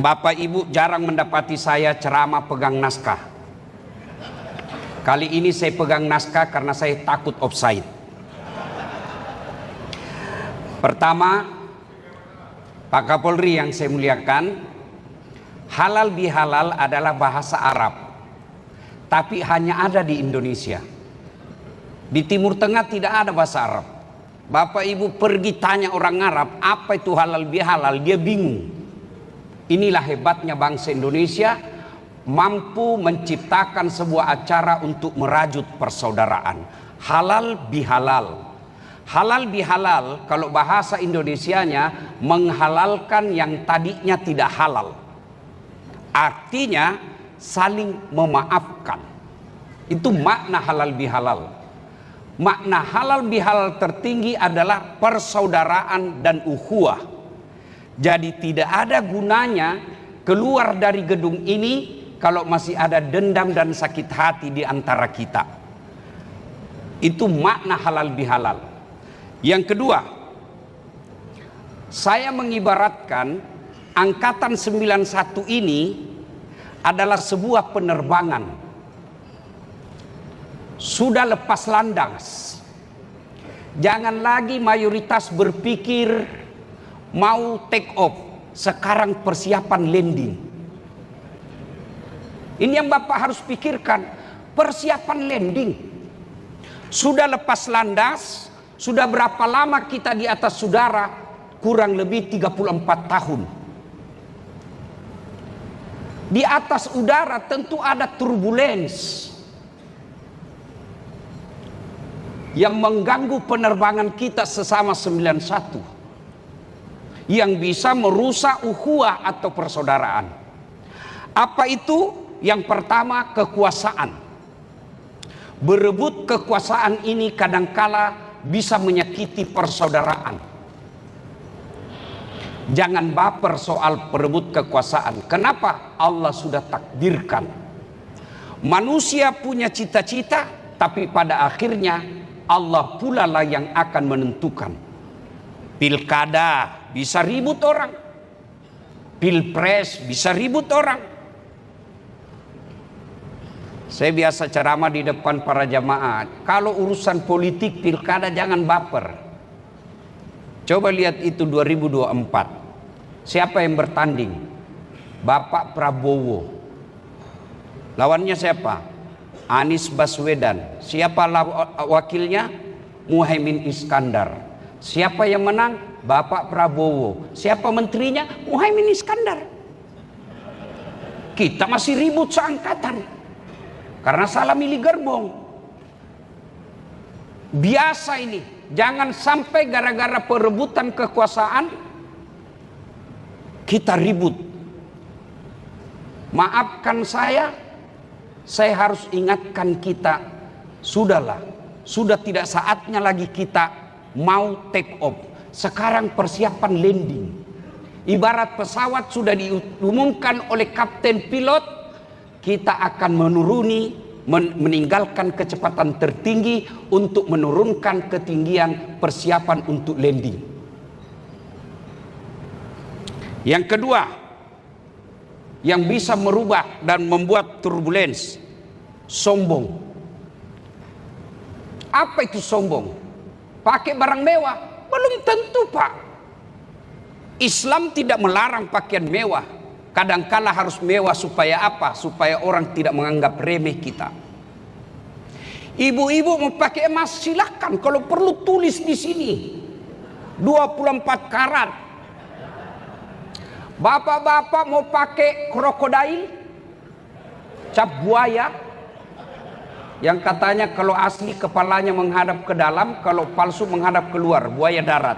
Bapak Ibu jarang mendapati saya ceramah pegang naskah. Kali ini saya pegang naskah karena saya takut offside. Pertama, Pak Kapolri yang saya muliakan, halal bihalal adalah bahasa Arab, tapi hanya ada di Indonesia. Di Timur Tengah tidak ada bahasa Arab. Bapak Ibu pergi tanya orang Arab apa itu halal bihalal, dia bingung. Inilah hebatnya bangsa Indonesia, mampu menciptakan sebuah acara untuk merajut persaudaraan. Halal bihalal. Halal bihalal kalau bahasa Indonesianya menghalalkan yang tadinya tidak halal. Artinya saling memaafkan. Itu makna halal bihalal. Makna halal bihalal tertinggi adalah persaudaraan dan ukhuwah. Jadi tidak ada gunanya keluar dari gedung ini kalau masih ada dendam dan sakit hati di antara kita. Itu makna halal bihalal. Yang kedua, saya mengibaratkan Angkatan 91 ini adalah sebuah penerbangan. Sudah lepas landas. Jangan lagi mayoritas berpikir mau take off. Sekarang persiapan landing. Ini yang Bapak harus pikirkan. Persiapan landing. Sudah lepas landas. Sudah berapa lama kita di atas udara? Kurang lebih 34 tahun. Di atas udara tentu ada turbulence yang mengganggu penerbangan kita sesama 91, yang bisa merusak ukhuwah atau persaudaraan. Apa itu? Yang pertama, kekuasaan. Berebut kekuasaan ini kadangkala bisa menyakiti persaudaraan. Jangan baper soal perebut kekuasaan. Kenapa? Allah sudah takdirkan. Manusia punya cita-cita, tapi pada akhirnya Allah pula lah yang akan menentukan. Pilkada bisa ribut orang. Pilpres bisa ribut orang. Saya biasa ceramah di depan para jamaah. Kalau urusan politik pilkada jangan baper. Coba lihat itu 2024. Siapa yang bertanding? Bapak Prabowo. Lawannya siapa? Anies Baswedan. Siapa wakilnya? Muhaimin Iskandar. Siapa yang menang? Bapak Prabowo. Siapa menterinya? Muhaimin Iskandar. Kita masih ribut seangkatan karena salah milih gerbong. Biasa ini. Jangan sampai gara-gara perebutan kekuasaan kita ribut. Maafkan saya harus ingatkan kita, sudahlah, sudah tidak saatnya lagi kita mau take off. Sekarang persiapan landing. Ibarat pesawat sudah diumumkan oleh kapten pilot, kita akan meninggalkan kecepatan tertinggi untuk menurunkan ketinggian persiapan untuk landing. Yang kedua, yang bisa merubah dan membuat turbulence, sombong. Apa itu sombong? Pakai barang mewah? Belum tentu, Pak. Islam tidak melarang pakaian mewah. Kadangkala harus mewah supaya apa? Supaya orang tidak menganggap remeh kita. Ibu-ibu mau pakai emas silakan, kalau perlu tulis di sini 24 karat. Bapak-bapak mau pakai krokodil, cap buaya, yang katanya kalau asli kepalanya menghadap ke dalam, kalau palsu menghadap keluar, buaya darat.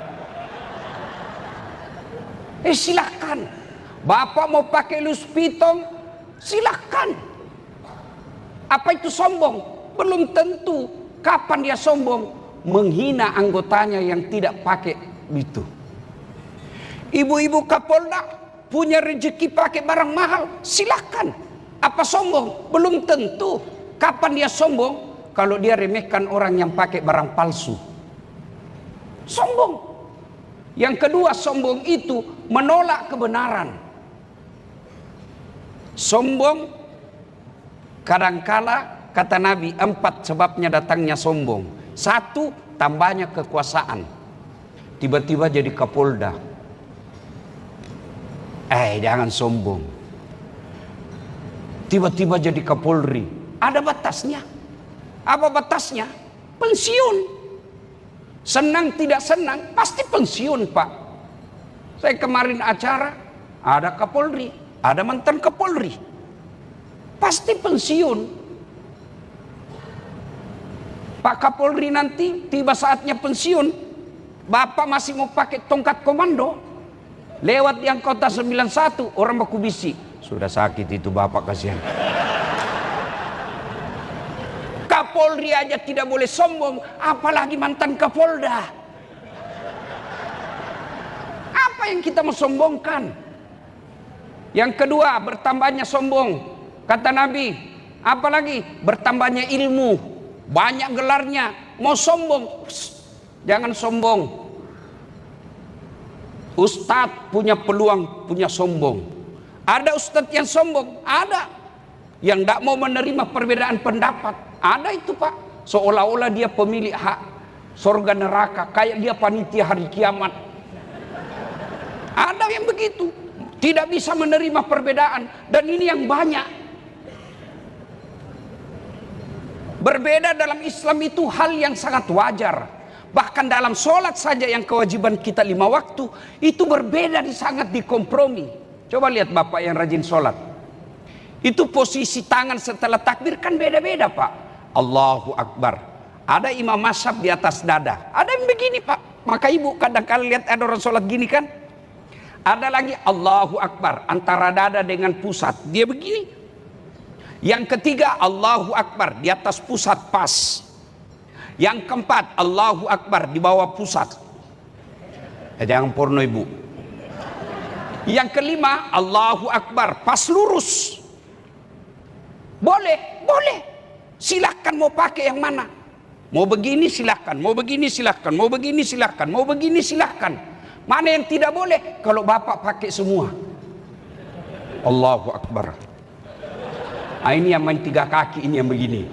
Silakan. Bapak mau pakai lus piton, silakan. Apa itu sombong? Belum tentu. Kapan dia sombong? Menghina anggotanya yang tidak pakai itu. Ibu-ibu Kapolda punya rezeki pakai barang mahal, silakan. Apa sombong? Belum tentu. Kapan dia sombong? Kalau dia remehkan orang yang pakai barang palsu. Sombong. Yang kedua, sombong itu menolak kebenaran. Sombong kadangkala kata Nabi 4 sebabnya datangnya sombong. 1, tambahnya kekuasaan. Tiba-tiba jadi Kapolda. Jangan sombong. Tiba-tiba jadi Kapolri. Ada batasnya. Apa batasnya? Pensiun. Senang tidak senang pasti pensiun, Pak. Saya kemarin acara, ada Kapolri, ada mantan Kapolri, pasti pensiun. Pak Kapolri nanti tiba saatnya pensiun, Bapak masih mau pakai tongkat komando, lewat yang kota 91, orang baku bisi, sudah sakit itu Bapak, kasihan. Kapolri aja tidak boleh sombong, apalagi mantan Kapolda. Apa yang kita mau sombongkan? Yang kedua, bertambahnya sombong. Kata Nabi, apalagi bertambahnya ilmu, banyak gelarnya, mau sombong, jangan sombong. Ustadz punya peluang, punya sombong. Ada ustadz yang sombong, ada yang tidak mau menerima perbedaan pendapat, ada itu, Pak. Seolah-olah dia pemilik hak surga neraka, kayak dia panitia hari kiamat. Ada yang begitu, tidak bisa menerima perbedaan, dan ini yang banyak. Berbeda dalam Islam itu hal yang sangat wajar. Bahkan dalam sholat saja yang kewajiban kita 5 waktu, itu berbeda, sangat dikompromi. Coba lihat Bapak yang rajin sholat, itu posisi tangan setelah takbir kan beda-beda, Pak. Allahu Akbar. Ada imam mazhab di atas dada, ada yang begini, Pak. Maka ibu kadang-kadang lihat ada orang sholat gini kan. Ada lagi Allahu Akbar antara dada dengan pusat, dia begini. Yang ketiga Allahu Akbar di atas pusat pas. Yang keempat Allahu Akbar di bawah pusat. Jangan porno ibu. Yang kelima Allahu Akbar pas lurus. Boleh, boleh. Silahkan mau pakai yang mana. Mau begini silahkan, mau begini silahkan, mau begini silahkan, mau begini silahkan. Mana yang tidak boleh? Kalau Bapak pakai semua. Allahu Akbar. Ini yang main 3 kaki, ini yang begini.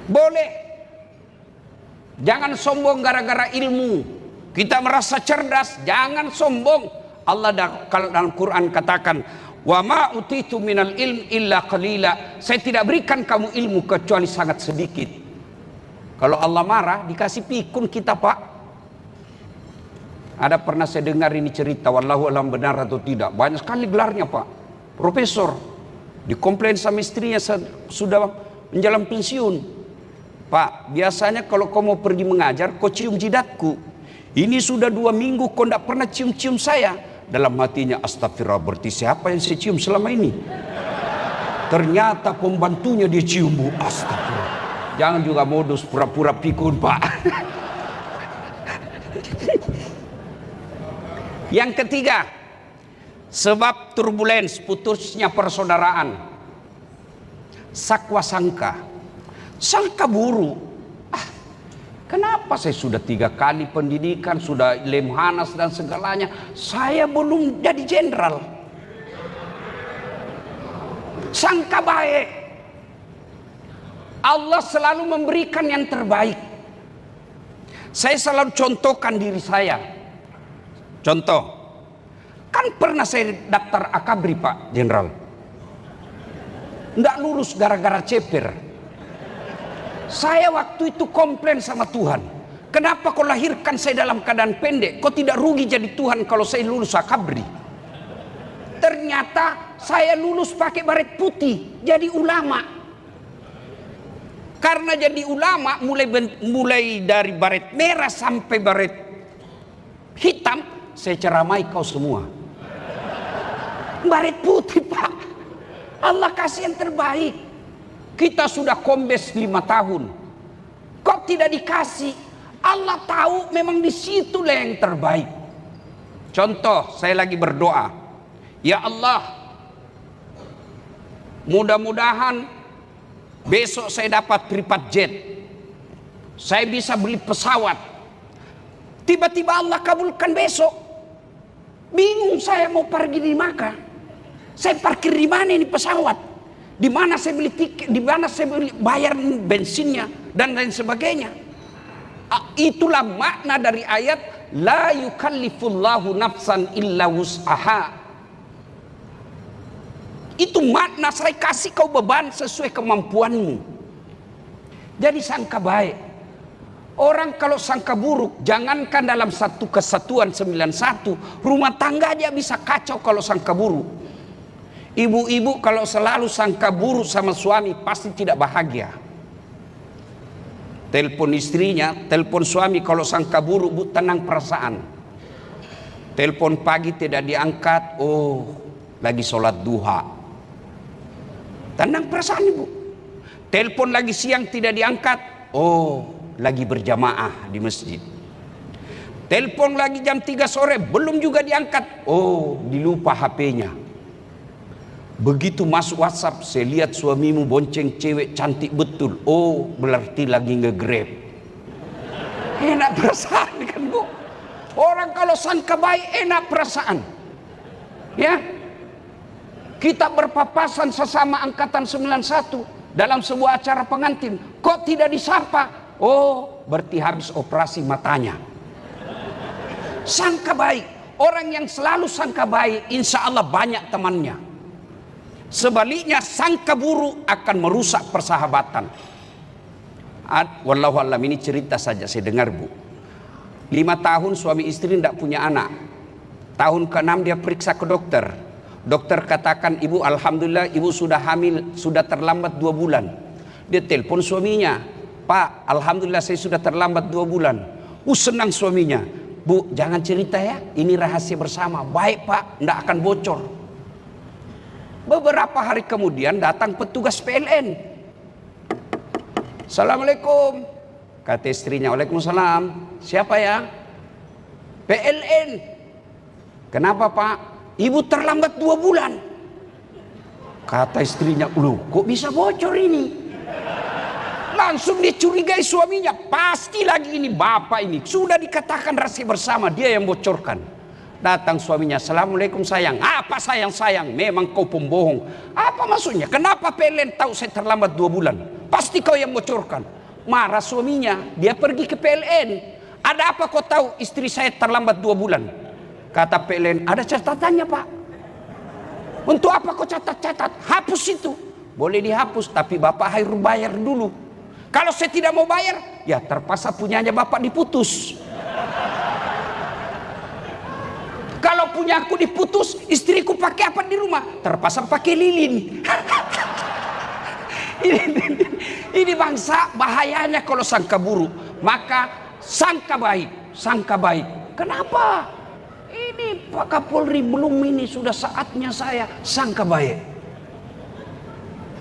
Boleh. Jangan sombong gara-gara ilmu. Kita merasa cerdas, jangan sombong. Allah kalau dalam Quran katakan, wa ma utitu minal ilm illa qalila. Saya tidak berikan kamu ilmu kecuali sangat sedikit. Kalau Allah marah, dikasih pikun kita, Pak. Ada pernah saya dengar ini cerita, wallahu alam benar atau tidak, banyak sekali gelarnya, Pak. Profesor, dikomplain sama istrinya sudah menjelang pensiun. Pak, biasanya kalau kau mau pergi mengajar, kau cium jidatku. Ini sudah 2 minggu kau tidak pernah cium-cium saya. Dalam hatinya, astagfirullah, berarti siapa yang saya cium selama ini? Ternyata pembantunya dia cium, Bu. Astagfirullah. Jangan juga modus pura-pura pikun, Pak. Yang ketiga, sebab turbulens, putusnya persaudaraan. Sakwa sangka. Sangka buruk. Kenapa saya sudah 3 kali pendidikan, sudah lemhanas dan segalanya, saya belum jadi jenderal. Sangka baik. Allah selalu memberikan yang terbaik. Saya selalu contohkan diri saya. Contoh, kan pernah saya daftar akabri, Pak Jenderal. Nggak lulus gara-gara ceper. Saya waktu itu komplain sama Tuhan. Kenapa kau lahirkan saya dalam keadaan pendek? Kau tidak rugi jadi Tuhan kalau saya lulus akabri. Ternyata saya lulus pakai baret putih, jadi ulama. Karena jadi ulama, mulai dari baret merah sampai baret hitam, saya ceramai kau semua. Baret putih, Pak. Allah kasih yang terbaik. Kita sudah kombes 5 tahun. Kok tidak dikasih? Allah tahu memang di situlah yang terbaik. Contoh, saya lagi berdoa. Ya Allah, mudah-mudahan besok saya dapat private jet. Saya bisa beli pesawat. Tiba-tiba Allah kabulkan besok. Bingung saya mau pergi di Makkah. Saya parkir di mana ini pesawat? Di mana saya beli tiket? Di mana saya beli bayar bensinnya dan lain sebagainya? Itulah makna dari ayat la yukallifullahu nafsan illa wus'aha. Itu makna, saya kasih kau beban sesuai kemampuanmu. Jadi sangka baik. Orang kalau sangka buruk, jangankan dalam satu kesatuan 91, rumah tangga aja bisa kacau kalau sangka buruk. Ibu-ibu kalau selalu sangka buruk sama suami pasti tidak bahagia. Telepon istrinya, telepon suami kalau sangka buruk, bu, tenang perasaan. Telepon pagi tidak diangkat, oh lagi sholat duha. Tenang perasaan ibu. Telepon lagi siang tidak diangkat, oh lagi berjamaah di masjid. Telepon lagi jam 3 sore belum juga diangkat, oh dilupa HP-nya. Begitu masuk WhatsApp, saya lihat suamimu bonceng cewek cantik betul, oh berarti lagi nge-grab. Enak perasaan kan bu. Orang kalau sangka baik enak perasaan. Ya. Kita berpapasan sesama angkatan 91 dalam sebuah acara pengantin. Kok tidak disapa? Oh, berarti habis operasi matanya. Sangka baik. Orang yang selalu sangka baik, insya Allah banyak temannya. Sebaliknya, sangka buruk akan merusak persahabatan. Wallahu a'lam, ini cerita saja saya dengar bu. 5 tahun suami istri tidak punya anak. Tahun ke-6 dia periksa ke dokter. Dokter katakan, ibu alhamdulillah ibu sudah hamil, sudah terlambat 2 bulan. Dia telepon suaminya, Pak alhamdulillah saya sudah terlambat 2 bulan. Senang suaminya. Bu jangan cerita ya, ini rahasia bersama. Baik pak, tidak akan bocor. Beberapa hari kemudian datang petugas PLN. Assalamualaikum. Kata istrinya, waalaikumsalam. Siapa ya? PLN. Kenapa pak? Ibu terlambat 2 bulan. Kata istrinya, loh kok bisa bocor ini? Langsung dicurigai suaminya. Pasti lagi ini bapak ini. Sudah dikatakan rahasia bersama, dia yang bocorkan. Datang suaminya, assalamualaikum sayang. Apa sayang-sayang? Memang kau pembohong. Apa maksudnya? Kenapa PLN tahu saya terlambat 2 bulan? Pasti kau yang bocorkan. Marah suaminya, dia pergi ke PLN. Ada apa kau tahu istri saya terlambat 2 bulan? Kata PLN, ada catatannya pak. Untuk apa kau catat-catat? Hapus itu. Boleh dihapus, tapi bapak harus bayar dulu. Kalau saya tidak mau bayar, ya terpaksa punyanya bapak diputus. Kalau punya aku diputus, istriku pakai apa di rumah? Terpaksa pakai lilin. Ini bangsa bahayanya kalau sangka buruk. Maka sangka baik, sangka baik. Kenapa? Ini Pak Kapolri belum, ini sudah saatnya saya sangka baik.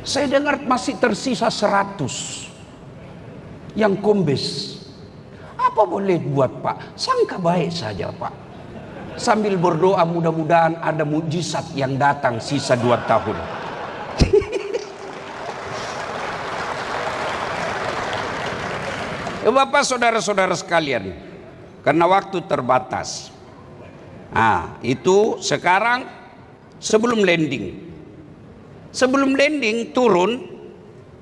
Saya dengar masih tersisa 100 yang kombes. Apa boleh buat pak? Sangka baik saja pak. Sambil berdoa mudah-mudahan ada mujizat yang datang sisa 2 tahun. Bapak saudara-saudara sekalian, karena waktu terbatas. Nah, itu sekarang sebelum landing. Sebelum landing turun,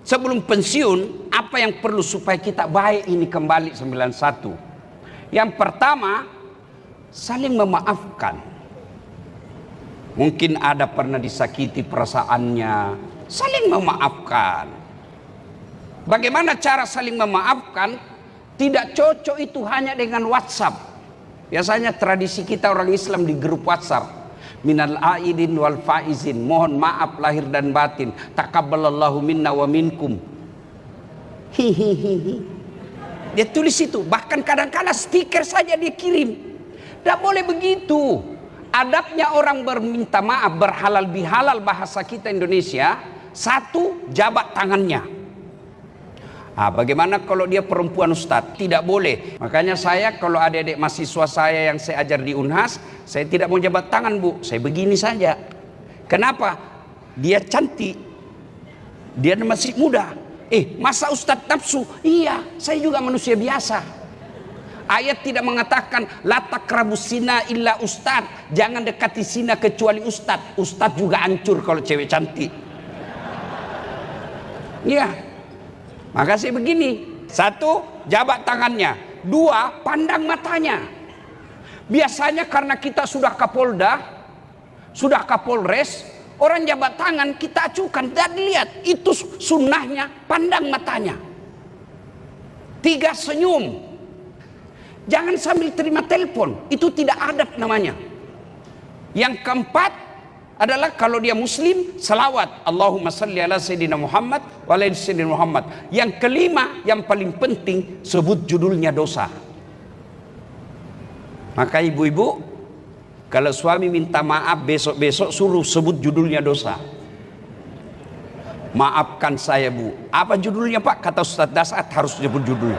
sebelum pensiun, apa yang perlu supaya kita baik ini kembali 91? Yang pertama, saling memaafkan. Mungkin ada pernah disakiti perasaannya, saling memaafkan. Bagaimana cara saling memaafkan? Tidak cocok itu hanya dengan WhatsApp. Biasanya tradisi kita orang Islam di grup WhatsApp, minal aidin wal faizin, mohon maaf lahir dan batin, takabbalallahu minna wa minkum. Hihihi. Dia tulis itu, bahkan kadang-kadang stiker saja dia kirim. Tidak boleh begitu. Adabnya orang berminta maaf, berhalal bihalal bahasa kita Indonesia. 1, jabat tangannya. Bagaimana kalau dia perempuan Ustadz? Tidak boleh. Makanya saya kalau adik-adik mahasiswa saya yang saya ajar di Unhas, saya tidak mau jabat tangan bu, saya begini saja. Kenapa? Dia cantik, dia masih muda. Masa Ustadz nafsu? Iya, saya juga manusia biasa. Ayat tidak mengatakan la taqrabus zina illa ustad, jangan dekati zina kecuali ustad. Ustad juga hancur kalau cewek cantik. Ya, maka saya begini: satu, jabat tangannya; dua, pandang matanya. Biasanya karena kita sudah Kapolda, sudah Kapolres, orang jabat tangan kita acukan dan lihat, itu sunnahnya pandang matanya. Tiga, senyum. Jangan sambil terima telepon, itu tidak adab namanya. Yang keempat adalah kalau dia muslim, salawat, Allahumma salli ala sayyidina Muhammad wa ala sayyidina Muhammad. Yang kelima, yang paling penting, sebut judulnya dosa. Maka ibu-ibu, kalau suami minta maaf besok-besok, suruh sebut judulnya dosa. Maafkan saya bu. Apa judulnya pak? Kata Ustaz Dasat harus sebut judul.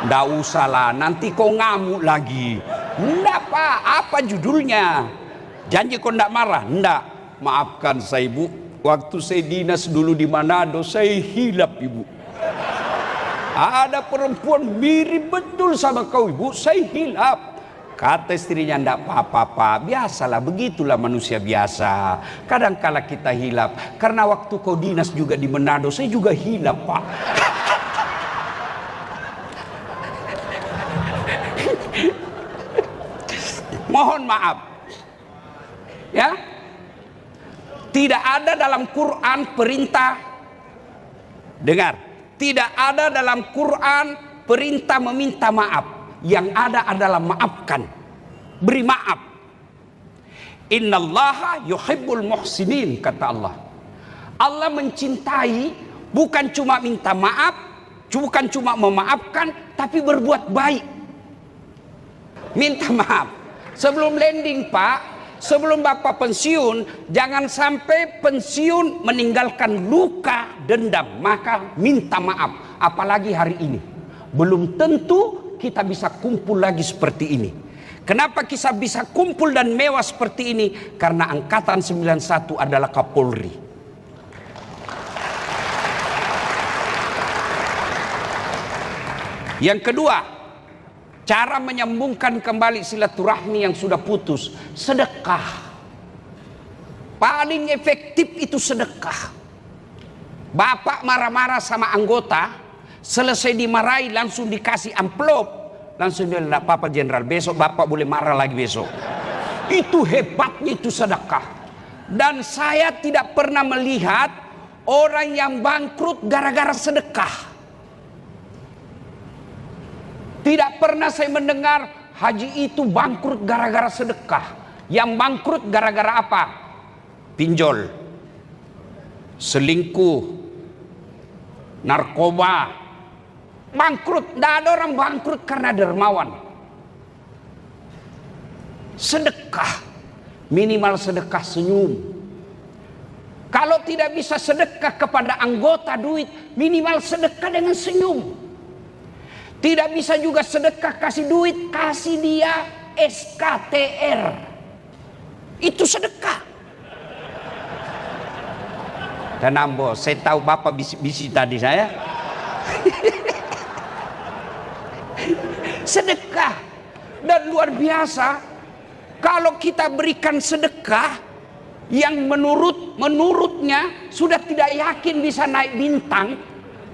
Nggak usah lah, nanti kau ngamuk lagi. Nggak pak, apa judulnya? Janji kau nggak marah? Nggak. Maafkan saya ibu, waktu saya dinas dulu di Manado, saya hilap ibu. Ada perempuan mirip betul sama kau ibu, saya hilap. Kata istrinya, ndak apa-apa pak, biasalah, begitulah manusia biasa. Kadangkala kita hilap, karena waktu kau dinas juga di Manado, saya juga hilap pak. Mohon maaf ya, tidak ada dalam Quran perintah, dengar, tidak ada dalam Quran perintah meminta maaf. Yang ada adalah maafkan, beri maaf. Innallaha yuhibbul muhsinin, kata Allah. Allah mencintai bukan cuma minta maaf, bukan cuma memaafkan, tapi berbuat baik. Minta maaf sebelum landing pak, sebelum bapak pensiun, jangan sampai pensiun meninggalkan luka dendam. Maka minta maaf. Apalagi hari ini belum tentu kita bisa kumpul lagi seperti ini. Kenapa kita bisa kumpul dan mewah seperti ini? Karena Angkatan 91 adalah Kapolri. Yang kedua, cara menyambungkan kembali silaturahmi yang sudah putus, sedekah. Paling efektif itu sedekah. Bapak marah-marah sama anggota, selesai dimarahi langsung dikasih amplop, langsung dia, enggak apa-apa jenderal, besok bapak boleh marah lagi besok. Itu hebatnya itu sedekah. Dan saya tidak pernah melihat orang yang bangkrut gara-gara sedekah. Tidak pernah saya mendengar haji itu bangkrut gara-gara sedekah. Yang bangkrut gara-gara apa? Pinjol, selingkuh, narkoba. Bangkrut, tidak ada orang bangkrut karena dermawan. Sedekah, minimal sedekah senyum. Kalau tidak bisa sedekah kepada anggota duit, minimal sedekah dengan senyum. Tidak bisa juga sedekah kasih duit, kasih dia SKTR. Itu sedekah. Tenang bos, saya tahu bapak bisik-bisik tadi saya. Sedekah. Dan luar biasa, kalau kita berikan sedekah yang menurutnya sudah tidak yakin bisa naik bintang,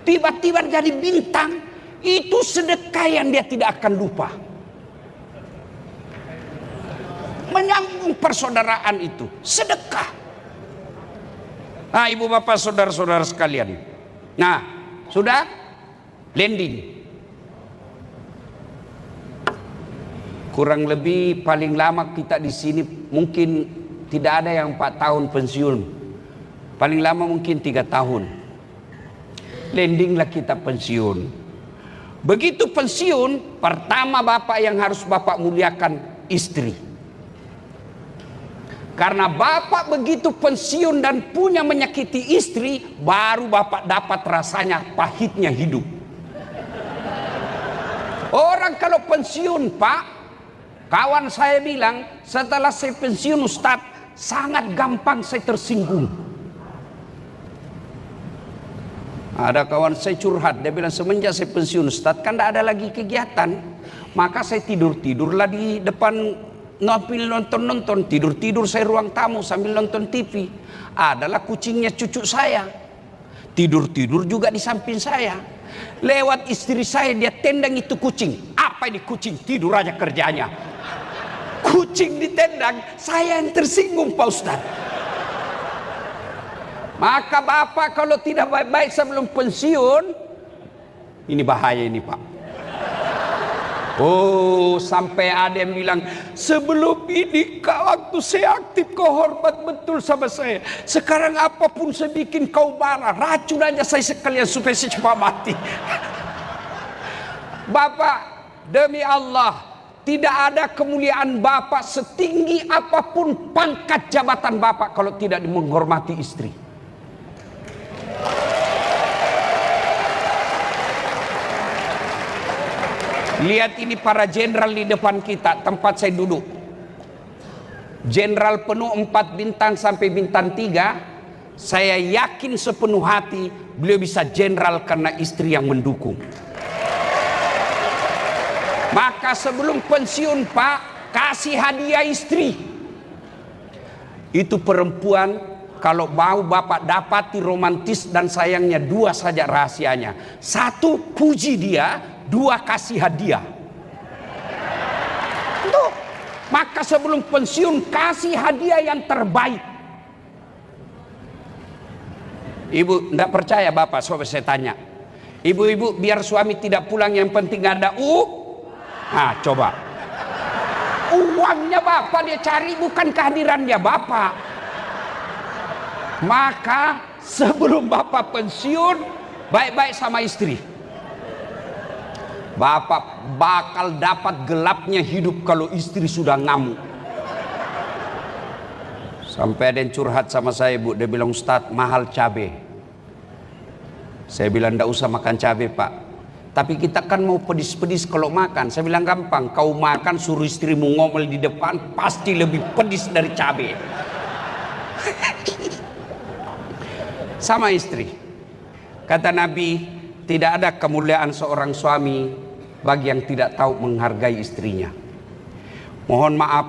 tiba-tiba jadi bintang, itu sedekah yang dia tidak akan lupa. Menyambung persaudaraan itu sedekah. Nah ibu bapak saudara-saudara sekalian, nah sudah landing. Kurang lebih paling lama kita di sini mungkin tidak ada yang 4 tahun pensiun. Paling lama mungkin 3 tahun. Landinglah kita pensiun. Begitu pensiun, pertama bapak yang harus bapak muliakan istri. Karena bapak begitu pensiun dan punya menyakiti istri, baru bapak dapat rasanya pahitnya hidup. Orang kalau pensiun pak, kawan saya bilang, setelah saya pensiun Ustadz, sangat gampang saya tersinggung. Ada kawan saya curhat, dia bilang semenjak saya pensiun Ustaz kan tidak ada lagi kegiatan, maka saya tidur-tidurlah di depan nonton, tidur saya ruang tamu sambil nonton TV. Adalah kucingnya cucu saya, tidur juga di samping saya. Lewat istri saya, dia tendang itu kucing. Apa ini kucing? Tidur aja kerjanya. Kucing ditendang, saya yang tersinggung Pak Ustaz. Maka Bapak kalau tidak baik-baik sebelum pensiun, ini bahaya ini Pak. Oh, sampai ada yang bilang, sebelum ini waktu saya aktif kau hormat betul sama saya. Sekarang apapun saya bikin kau marah, racun aja saya sekalian supaya saya cepat mati. Bapak, demi Allah, tidak ada kemuliaan Bapak setinggi apapun pangkat jabatan Bapak kalau tidak menghormati istri. Lihat ini para jenderal di depan kita, tempat saya duduk. Jenderal penuh 4 bintang sampai bintang 3. Saya yakin sepenuh hati beliau bisa jenderal karena istri yang mendukung. Maka sebelum pensiun Pak, kasih hadiah istri. Itu perempuan kalau mau Bapak dapati romantis dan sayangnya 2 saja rahasianya. 1, puji dia. 2, kasih hadiah. Tuh. Maka sebelum pensiun kasih hadiah yang terbaik. Ibu tidak percaya Bapak, coba saya tanya. Ibu-ibu biar suami tidak pulang yang penting ada Nah coba. Uangnya Bapak dia cari, bukan kehadirannya Bapak. Maka sebelum Bapak pensiun, baik-baik sama istri. Bapak bakal dapat gelapnya hidup kalau istri sudah ngamuk. Sampai ada yang curhat sama saya Bu, dia bilang Ustadz mahal cabai. Saya bilang tidak usah makan cabai Pak, tapi kita kan mau pedis-pedis kalau makan. Saya bilang gampang, kau makan suruh istrimu ngomel di depan, pasti lebih pedis dari cabai. Sama istri. Kata Nabi, tidak ada kemuliaan seorang suami bagi yang tidak tahu menghargai istrinya. Mohon maaf,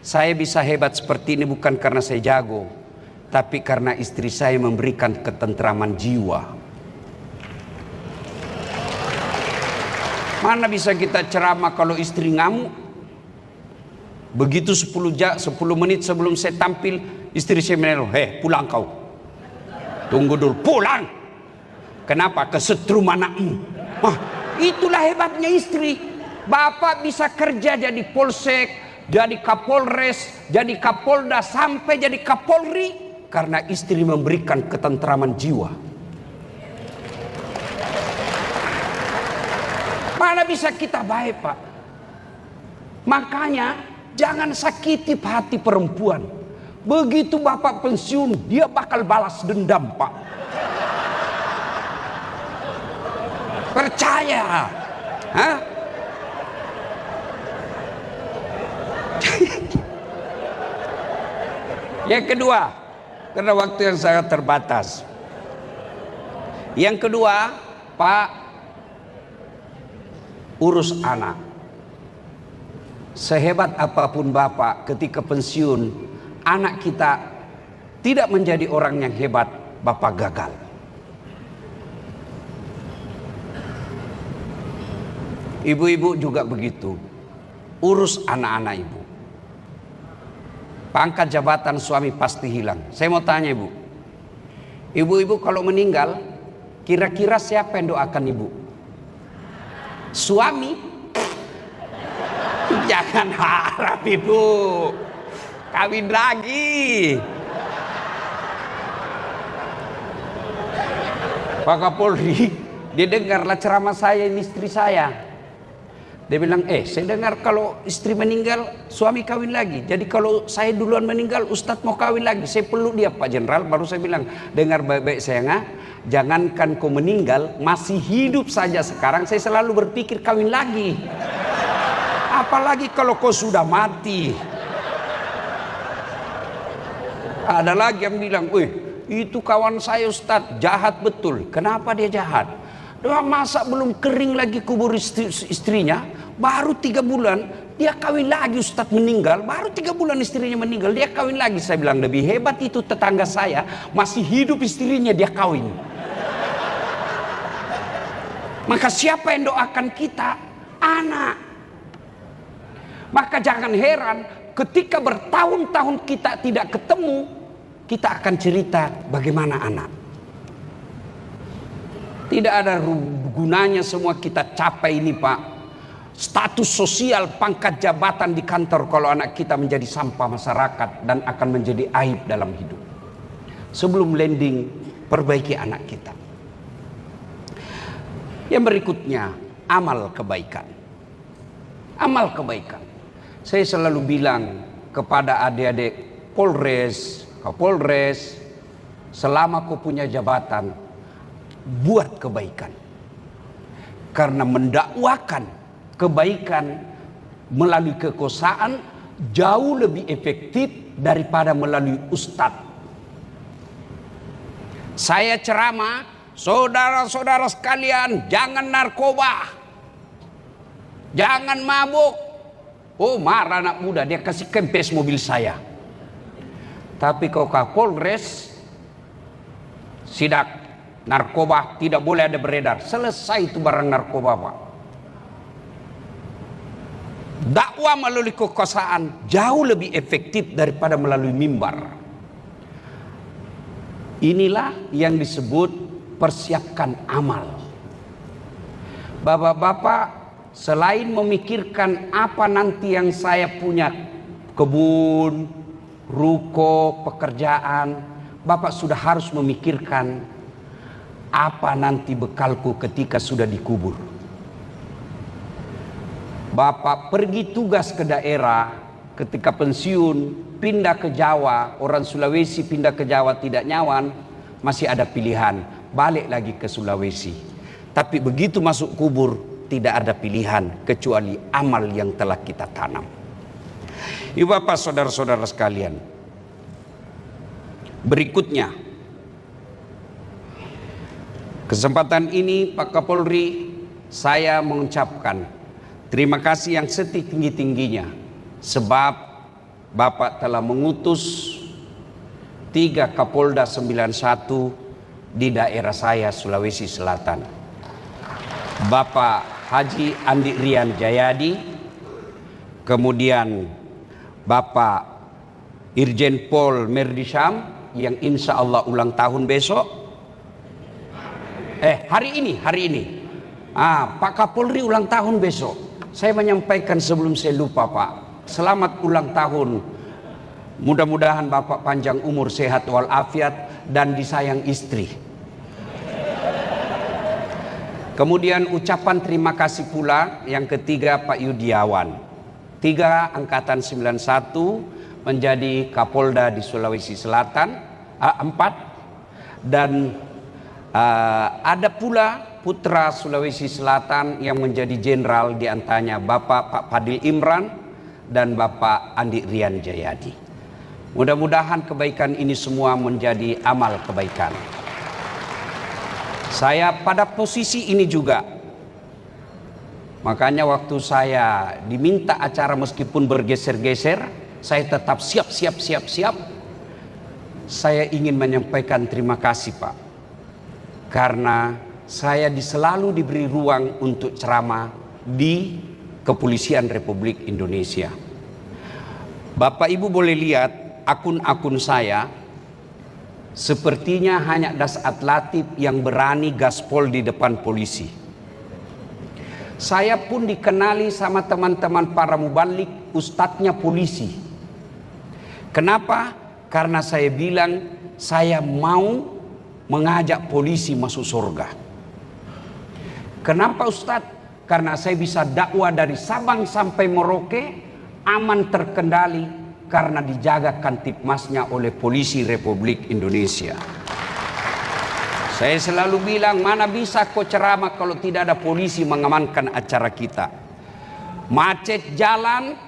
saya bisa hebat seperti ini bukan karena saya jago, tapi karena istri saya memberikan ketentraman jiwa. Mana bisa kita ceramah kalau istri ngamuk? Begitu 10 menit sebelum saya tampil, istri saya menelpon, pulang kau. Tunggu dulu, pulang. Kenapa? Kesetrum anakmu. Itulah hebatnya istri. Bapak bisa kerja jadi polsek, jadi kapolres, jadi kapolda, sampai jadi kapolri karena istri memberikan ketentraman jiwa. Mana bisa kita baik Pak? Makanya jangan sakiti hati perempuan. Begitu Bapak pensiun, dia bakal balas dendam Pak. Percaya. Yang kedua, karena waktu yang sangat terbatas. Yang kedua, Pak, urus anak. Sehebat apapun Bapak ketika pensiun, anak kita tidak menjadi orang yang hebat, Bapak gagal. Ibu-ibu juga begitu. Urus anak-anak ibu. Pangkat jabatan suami pasti hilang. Saya mau tanya ibu. Ibu-ibu kalau meninggal, kira-kira siapa yang doakan ibu? Suami? Jangan harap ibu kawin lagi. Pak Kapolri, dia dengarlah ceramah saya, ini istri saya. Dia bilang, saya dengar kalau istri meninggal, suami kawin lagi. Jadi kalau saya duluan meninggal, Ustadz mau kawin lagi. Saya peluk dia, Pak Jenderal. Baru saya bilang, dengar baik-baik sayang, jangankan kau meninggal, masih hidup saja sekarang, saya selalu berpikir kawin lagi. Apalagi kalau kau sudah mati. Ada lagi yang bilang, Itu kawan saya Ustadz, jahat betul. Kenapa dia jahat? Masa belum kering lagi kubur istrinya, baru 3 bulan dia kawin lagi. Ustadz meninggal, baru 3 bulan istrinya meninggal, dia kawin lagi. Saya bilang lebih hebat itu tetangga saya, masih hidup istrinya dia kawin. Maka siapa yang doakan kita? Anak. Maka jangan heran ketika bertahun-tahun kita tidak ketemu, kita akan cerita bagaimana anak. Tidak ada gunanya semua kita capai ini Pak, status sosial, pangkat jabatan di kantor, kalau anak kita menjadi sampah masyarakat dan akan menjadi aib dalam hidup. Sebelum landing, perbaiki anak kita. Yang berikutnya, amal kebaikan. Amal kebaikan. Saya selalu bilang kepada adik-adik Polres, Kapolres, selama kau punya jabatan, buat kebaikan. Karena mendakwakan kebaikan melalui kekuasaan jauh lebih efektif daripada melalui ustadz. Saya ceramah, saudara-saudara sekalian, jangan narkoba, jangan mabuk. Oh, marah anak muda, dia kasih kempes mobil saya. Tapi kau Kapolres, sidak narkoba tidak boleh ada beredar. Selesai itu barang narkoba Pak. Dakwah melalui kekuasaan jauh lebih efektif daripada melalui mimbar. Inilah yang disebut persiapkan amal. Bapak-bapak, selain memikirkan apa nanti yang saya punya, kebun, ruko, pekerjaan, Bapak sudah harus memikirkan apa nanti bekalku ketika sudah dikubur. Bapak pergi tugas ke daerah, ketika pensiun, pindah ke Jawa, orang Sulawesi pindah ke Jawa tidak nyaman, masih ada pilihan, balik lagi ke Sulawesi. Tapi begitu masuk kubur, tidak ada pilihan kecuali amal yang telah kita tanam. Ibu bapak saudara-saudara sekalian, berikutnya, kesempatan ini Pak Kapolri, saya mengucapkan terima kasih yang setinggi-tingginya, sebab Bapak telah mengutus 3 Kapolda 91 di daerah saya Sulawesi Selatan. Bapak Haji Andi Rian Jayadi, kemudian Bapak Irjen Pol Merdi Syam yang insya Allah ulang tahun besok. Hari ini. Pak Kapolri ulang tahun besok. Saya menyampaikan sebelum saya lupa Pak, selamat ulang tahun. Mudah-mudahan Bapak panjang umur, sehat walafiat, dan disayang istri. Kemudian ucapan terima kasih pula yang ketiga Pak Yudiawan, 3 Angkatan 91 menjadi Kapolda di Sulawesi Selatan, 4, dan ada pula putra Sulawesi Selatan yang menjadi jenderal, diantaranya Bapak Pak Fadil Imran dan Bapak Andi Rian Jayadi. Mudah-mudahan kebaikan ini semua menjadi amal kebaikan. Saya pada posisi ini juga, makanya waktu saya diminta acara meskipun bergeser-geser, saya tetap siap. Saya ingin menyampaikan terima kasih Pak, karena saya selalu diberi ruang untuk ceramah di Kepolisian Republik Indonesia. Bapak Ibu boleh lihat akun-akun saya, sepertinya hanya Dasat Latif yang berani gaspol di depan polisi. Saya pun dikenali sama teman-teman para mubalik, ustadznya polisi. Kenapa? Karena saya bilang saya mau mengajak polisi masuk surga. Kenapa Ustadz? Karena saya bisa dakwah dari Sabang sampai Merauke aman terkendali karena dijaga Kantipmasnya oleh polisi Republik Indonesia. Saya selalu bilang, mana bisa kau ceramah kalau tidak ada polisi mengamankan acara kita. Macet jalan,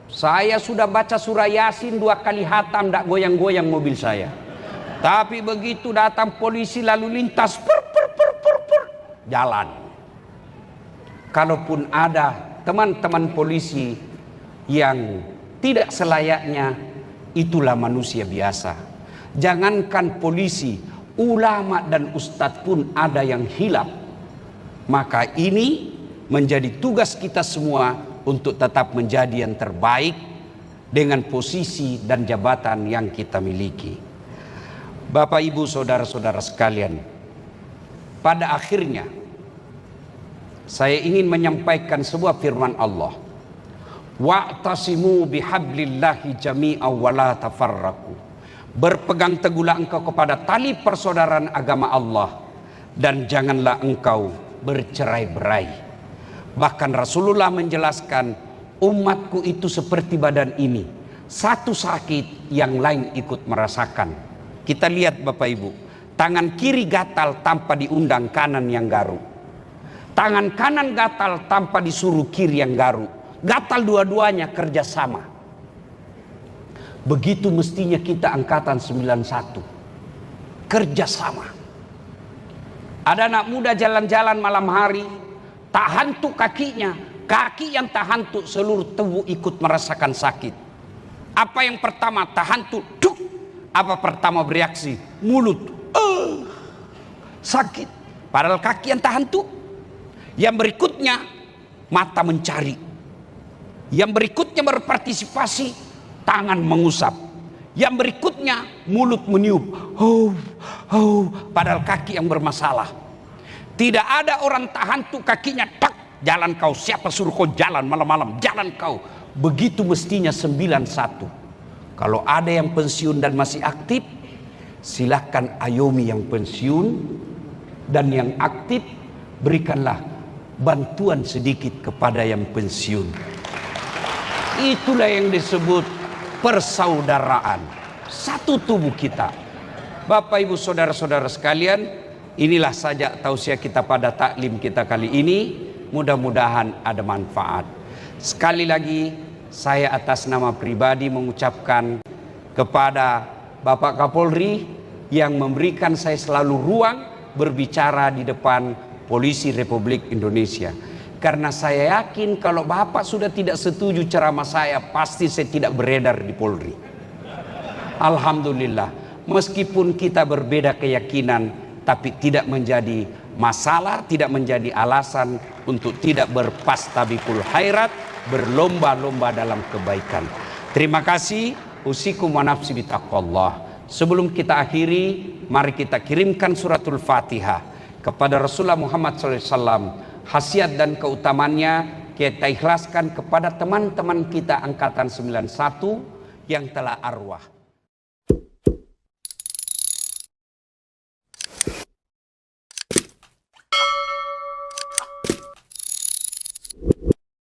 saya sudah baca surah Yasin 2 kali hatam, tidak goyang-goyang mobil saya. Tapi begitu datang polisi lalu lintas, jalan. Kalaupun ada teman-teman polisi yang tidak selayaknya, itulah manusia biasa. Jangankan polisi, ulama dan ustadz pun ada yang hilaf. Maka ini menjadi tugas kita semua untuk tetap menjadi yang terbaik dengan posisi dan jabatan yang kita miliki. Bapak, Ibu, saudara-saudara sekalian, pada akhirnya saya ingin menyampaikan sebuah firman Allah. Wa'tasimu bihablillahi jami'an wa la tafarraqu. Berpegang teguhlah engkau kepada tali persaudaraan agama Allah dan janganlah engkau bercerai-berai. Bahkan Rasulullah menjelaskan, umatku itu seperti badan ini, satu sakit yang lain ikut merasakan. Kita lihat Bapak Ibu, tangan kiri gatal tanpa diundang kanan yang garuk. Tangan kanan gatal tanpa disuruh kiri yang garuk. Gatal dua-duanya kerjasama. Begitu mestinya kita angkatan 91. Kerjasama. Ada anak muda jalan-jalan malam hari, tak hantu kakinya. Kaki yang tak hantu, seluruh tubuh ikut merasakan sakit. Apa yang pertama? Tak hantu, duk. Apa pertama bereaksi? Mulut. Sakit. Padahal kaki yang tak hantu. Yang berikutnya mata mencari. Yang berikutnya berpartisipasi, tangan mengusap. Yang berikutnya mulut meniup. Padahal kaki yang bermasalah. Tidak ada orang tak hantu kakinya tak. Jalan kau, siapa suruh kau jalan malam-malam? Jalan kau. Begitu mestinya 91. Kalau ada yang pensiun dan masih aktif, silahkan ayomi yang pensiun, dan yang aktif berikanlah bantuan sedikit kepada yang pensiun. Itulah yang disebut persaudaraan, satu tubuh kita. Bapak, Ibu, saudara-saudara sekalian, inilah saja tausiah kita pada taklim kita kali ini. Mudah-mudahan ada manfaat. Sekali lagi saya atas nama pribadi mengucapkan kepada Bapak Kapolri yang memberikan saya selalu ruang berbicara di depan Polisi Republik Indonesia. Karena saya yakin kalau Bapak sudah tidak setuju ceramah saya, pasti saya tidak beredar di Polri. Alhamdulillah, meskipun kita berbeda keyakinan, tapi tidak menjadi masalah, tidak menjadi alasan untuk tidak berpastabikul khairat, berlomba-lomba dalam kebaikan. Terima kasih. Usikum wa nafsi bitaqwallah. Sebelum kita akhiri, mari kita kirimkan suratul Fatihah kepada Rasulullah Muhammad SAW. Khasiat dan keutamannya kita ikhlaskan kepada teman-teman kita angkatan 91 yang telah arwah.